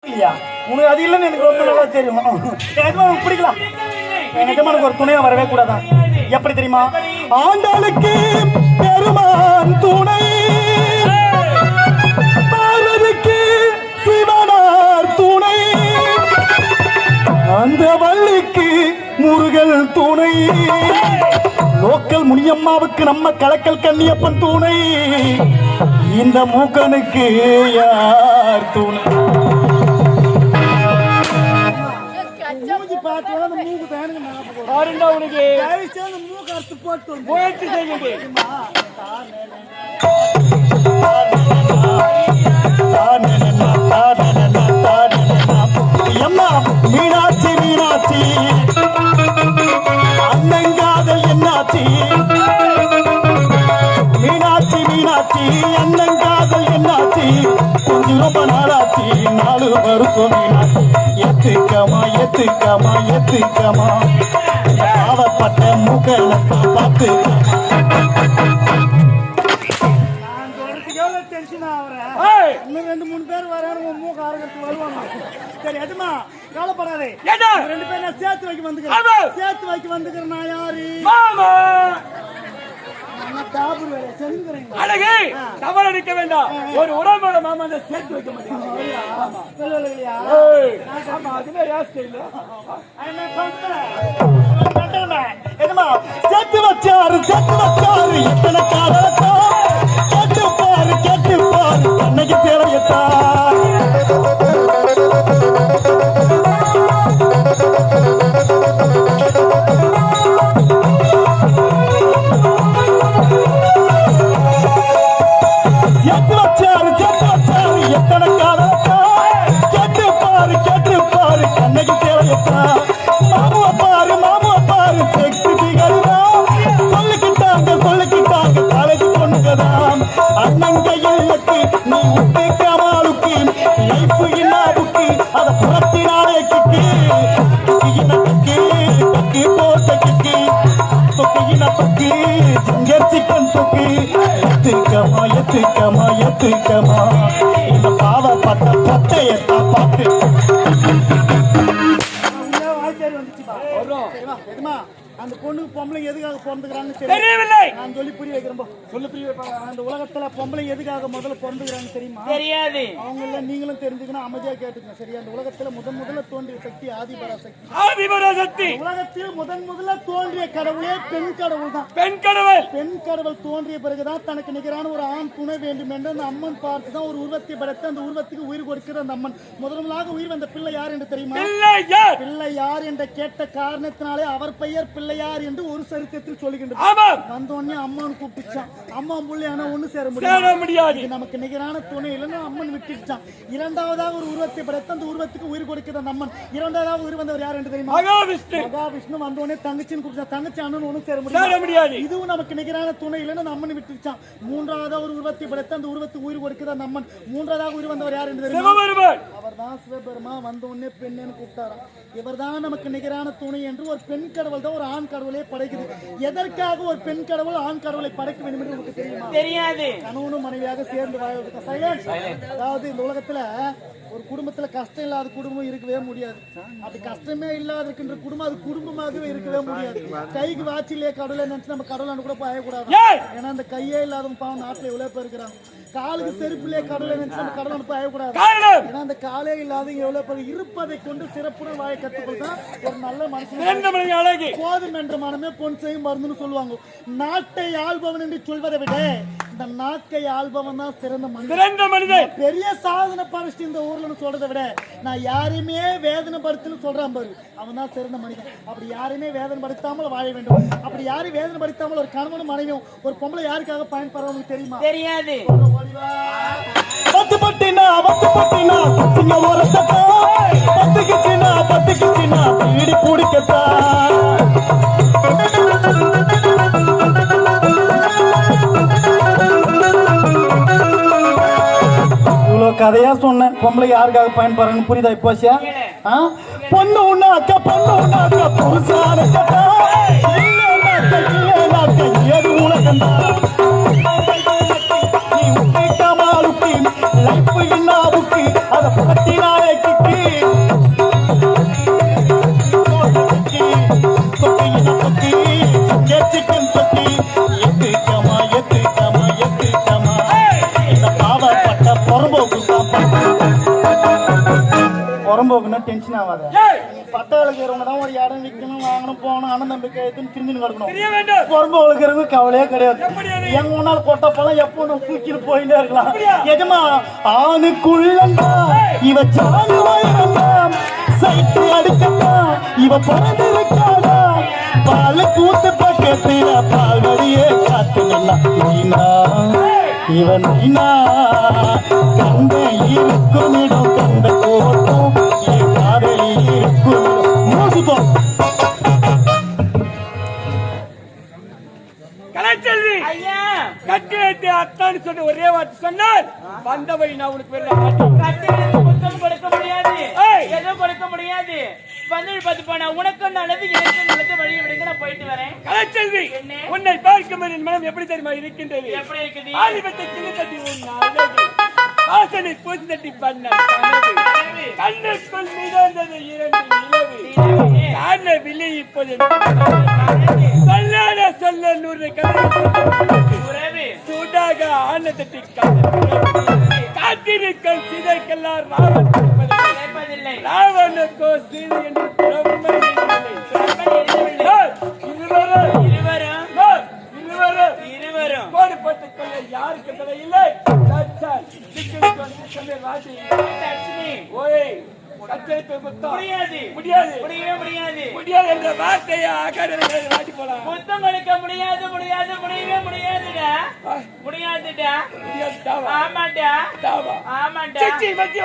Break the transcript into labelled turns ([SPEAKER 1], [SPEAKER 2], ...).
[SPEAKER 1] உனக்கு அது இல்லைன்னு எனக்கு ரொம்ப நல்லா தெரியும். எனக்கு பிடிக்கலாம். எனக்கு ஒரு துணையா வரவே கூடாதா? எப்படி தெரியுமா? ஆண்டாளுக்கு பெருமான் துணை, பார்வதிக்கு சிவனார் துணை, அந்த வள்ளிக்கு முருகல் துணை, லோக்கல் முனியம்மாவுக்கு நம்ம கலக்கல் கண்ணியப்பன் துணை, இந்த மூக்கனுக்கு யார் துணை? மீனாட்சி மீனாட்சி அண்ணங்காதல் என்னாச்சி, மீனாட்சி மீனாட்சி அண்ணங்காதல் என்னாச்சி, கொஞ்சம் ரொம்ப நாளாச்சி, 4 வருஷம் மீனாட்சி, எத்துக்கமா எத்துக்கமா எத்துக்கமா, பாவப்பட்ட மூக்கலத்தை பார்த்து இன்னும் 2-3 பேர் வராங்க, மூக்க ஆரம்பிச்சு வருவாங்க. சரி எதுமா கவலைப்படாதே, 2 பேர் நான் சேர்த்து வைக்க வந்துக்கிறேன். சேர்த்து வைக்க வந்துக்கிறேன். நான் யாரு?
[SPEAKER 2] அழகே தவறடிக்க வேண்டாம். ஒரு உடம்போட மாமா சேர்த்து வைக்க மாட்டேன்.
[SPEAKER 1] சேர்த்து வச்சாரு சேர்த்து வச்சாரு எத்தனை காலத்தா, கேட்டு பாரு கேட்டு பாரு அன்னைக்கு தேவையத்தா. எத்துக்கமா எத்துக்கமா இந்த பாவப்பட்ட பட்டையத்தை பார்த்து அந்த பொண்ணு பொம்பளை எதுக்காக பிறந்துக்கிறான்னு தெரியவில்லை. நான் சொல்லி புரிய வைக்கிறேன். சொல்லி புரிய வைப்பாங்க. அந்த உலகத்துல பொம்பளை எதுக்காக முதல்ல பிறந்துக்கிறாங்க தெரியுமா? தெரியாது. அவங்க எல்லாம் நீங்களும் தெரிஞ்சுக்கணும், அமைதியா கேட்டுங்க. சரியா? அந்த உலகத்துல முதல்ல தோன்றிய சக்தி ஆதிபராசக்தி. ஆதிபராசக்தி உலகத்தில் முதல்ல தோன்றிய கடவுளே பெண் கடவுள் தான். பெண் கடவுள். பெண் கடவுள் தோன்றிய பிறகுதான் தனக்கு நிகரான ஒரு ஆண் துணை வேண்டும் என்று அந்த அம்மன் பார்த்துதான் ஒரு உருவத்தை படைத்து அந்த உருவத்துக்கு உயிர் கொடுக்கிற அந்த அம்மன் முதலாக உயிர் வந்த பிள்ளை யார் என்று தெரியுமா? பிள்ளை யார் என்ற கேட்ட காரணத்தினாலே அவர் பெயர் பிள்ளையார் என்று ஒரு சரித்திரத்தில் சொல்லுகின்றது. வந்தோடனே அம்மன் கூப்பிட்டுச்சான். அம்மா புள்ளை ஆனா ஒண்ணு சேர முடியாது. நமக்கு நிகரான துணை இல்லைன்னா அம்மன் விட்டுச்சான். இரண்டாவதாக ஒரு உருவத்தை படைத்து அந்த உருவத்துக்கு உயிர் கொடுக்கிற அந்த அம்மன் இரண்டாவதாக உயிர் வந்தவர் யார் என்று தெரியுமா? மகாவிஷ்ணு. வந்தோடனே தங்கச்சின்னு கூப்பிட்டா. தங்கச்சி அண்ணன் ஒண்ணு சேர முடியாது. இதுவும் நமக்கு நிகரான துணை இல்லைன்னா அந்த அம்மன் விட்டுச்சான். மூன்றாவதாக ஒரு உருவத்தை படைத்து அந்த உருவத்துக்கு உயிர் கொடுக்கிற அந்த அம்மன் மூன்றாவதாக உயிர் வந்தவர் யார் என்று தெரியுமா? அவர் தான் சிவபெருமா. வந்தோடனே பெண்ணு கூப்பிட்டாராம். இவர் தான் நமக்கு நிகரான துணை என்று ஒரு பெண் கடவுள் தான் ஒரு ஆண் கடவுளை படைக்குது. எதற்காக ஒரு பெண் கடவுள் ஆண் கடவுளை படைக்க வேண்டும் என்று உங்களுக்கு தெரியுமா? தெரியாது. கணவனும் மனைவியாக சேர்ந்து அதாவது இந்த உலகத்துல ஒரு குடும்பத்துல கஷ்டம் இல்லாத குடும்பம் இருக்கவே முடியாது. அப்படி கஷ்டமே இல்லாத இருக்கின்ற குடும்பம் அது குடும்பமாகவே இருக்கவே முடியாது. கைக்கு வாட்சிலே கடவுளை நினைச்சு நம்ம கடவுளாண்டு கூட போயக்கூடாது. ஏன்னா அந்த கையே இல்லாதவங்க பாவம் நாட்டுல எவ்வளவு பேர் இருக்கிறாங்க. காலுக்கு செருப்பிலே கடவுளை நினைச்சு நம்ம கடவுளாண்டு போயக்கூடாது. ஏன்னா அந்த காலே இல்லாத எவ்வளவு பேர் இருப்பதை கொண்டு சிறப்புடன் வாயை கற்றுக்கொள்தான் ஒரு நல்ல மனுஷன். போதும் என்ற மனமே பொன் செய்யும் மருந்துன்னு சொல்லுவாங்க. நாட்டை ஆள்பவன் என்று சொல்வதை விட இந்த நாட்டை ஆள்பவன் தான் சிறந்த மனிதன். பெரிய சாதனை பரிசு இந்த ஊர்ல சொல்றதை விட நான் யாரையுமே வேதனைப்படுத்தன்னு சொல்றான் பாரு, அவன் தான் சிறந்த மனிதன். அப்படி யாரையுமே வேதனைப்படுத்தாமல் வாழ வேண்டும். அப்படி யாரையும் வேதனைப்படுத்தாமல் ஒரு கணவனும் மனைவியும் ஒரு பொம்பளை யாருக்காக பயன்படுறவங்க தெரியுமா? தெரியாது. கதையா சொன்னேன். பொம்பளை யாருக்காக பயன்படுறன்னு புரியுதா? இப்போசியா பொண்ணு ஒண்ணு அக்கா பொண்ணு ஒண்ணு அக்கா புருஷான ஏது உலகம் நீ உப்பி கமாலுக்கு லைஃப் இல்லாவுக்கு அதை பத்தினாலே புறம்போக்குன்னா டென்ஷன் ஆகாத.
[SPEAKER 2] ஏய்,
[SPEAKER 1] பட்டை விளக்கிறவங்க தான் ஒரு இடம் விற்கணும், வாங்கணும், போகணும், அண்ணன் தம்பி கையத்துன்னு திருந்தின்னு கிடக்கணும்.
[SPEAKER 2] தெரிய வேண்டும்.
[SPEAKER 1] புறம்பு விளக்கிறவங்க கவலையே கிடையாது.
[SPEAKER 2] எப்படி அது?
[SPEAKER 1] எங்க முன்னால் கொட்டப்பெல்லாம் எப்போ நம்ம தூக்கிட்டு போயிட்டே இருக்கலாம்.
[SPEAKER 2] அப்படியா?
[SPEAKER 1] எஜமா ஆணுக்குள்ளா இவ சாணி வயலாம், சைட்டு அடிக்கட்டா இவ பிறந்து இருக்காடா, பால் கூத்து பக்கத்துல பால்வடியே காத்து நல்லா நீனா இவன் நீனா கண்ட இருக்கும் இடம் கண்ட கோட்டம் காதலி இருக்கும் மோதிப்போம்.
[SPEAKER 2] கலைச்செல்வி,
[SPEAKER 3] ஐயா,
[SPEAKER 2] கட்டி வைத்து அத்தான்னு சொன்ன ஒரே வார்த்தை சொன்னால் வந்த வழி நான் உனக்கு வேற மாட்டேன்.
[SPEAKER 3] கட்டிலுக்கு புத்தகம் கொடுக்க முடியாது,
[SPEAKER 2] ஏய்.
[SPEAKER 3] எதுவும் கொடுக்க முடியாது. வந்து பார்த்து போனா உனக்கும் நல்லது எனக்கும் நல்லது, வழி விடுங்க, நான் போயிட்டு வரேன்.
[SPEAKER 2] கலைச்செல்வி,
[SPEAKER 3] என்ன?
[SPEAKER 2] உன்னை பார்க்கும் என் மனம் எப்படி தெரியுமா இருக்கின்றது?
[SPEAKER 3] எப்படி இருக்குது?
[SPEAKER 2] ஆலிபத்தை கிளி தட்டி உன் அழகு, வாசனை பூசி தட்டி பண்ண கனவு, கண்ணுக்குள் மிதந்தது இரண்டு நிலவு, காண விழி இப்போது சொல்லாத சொல்ல நூறு கதை
[SPEAKER 3] உறவு,
[SPEAKER 2] சூடாக ஆனந்தத்தை காத்திருக்கும் சிதைக்கெல்லாம் ராவன்
[SPEAKER 3] கேட்பதில்லை.
[SPEAKER 2] ராவனுக்கோ சீதை என்று பிரம்மன் இல்லை.
[SPEAKER 3] பிரம்மன் எரியவில்லை.
[SPEAKER 2] ஏய், இருவரும்
[SPEAKER 3] இருவரும்
[SPEAKER 2] இருவரும்
[SPEAKER 3] இருவரும்
[SPEAKER 2] கோடு போட்டுக் கொள்ள யாருக்கு தடை இல்லை. தச்சால் சிக்கல் கொண்டு சொல்ல ராஜி
[SPEAKER 3] லட்சுமி,
[SPEAKER 2] ஓய் கச்சரிப்பு முத்தம்
[SPEAKER 3] முடியாது
[SPEAKER 2] முடியாது
[SPEAKER 3] முடியவே முடியாது.
[SPEAKER 2] முடியாது என்ற வார்த்தையை ஆகாத ராஜி போலாம்.
[SPEAKER 3] புத்தம் கொடுக்க முடியாது முடியாது முடியவே முடியாதுடா முடியாதுடா.
[SPEAKER 2] முடியாது தாவா
[SPEAKER 3] ஆமாடா
[SPEAKER 2] தாவா
[SPEAKER 3] ஆமாடா.
[SPEAKER 2] சிச்சி மத்திய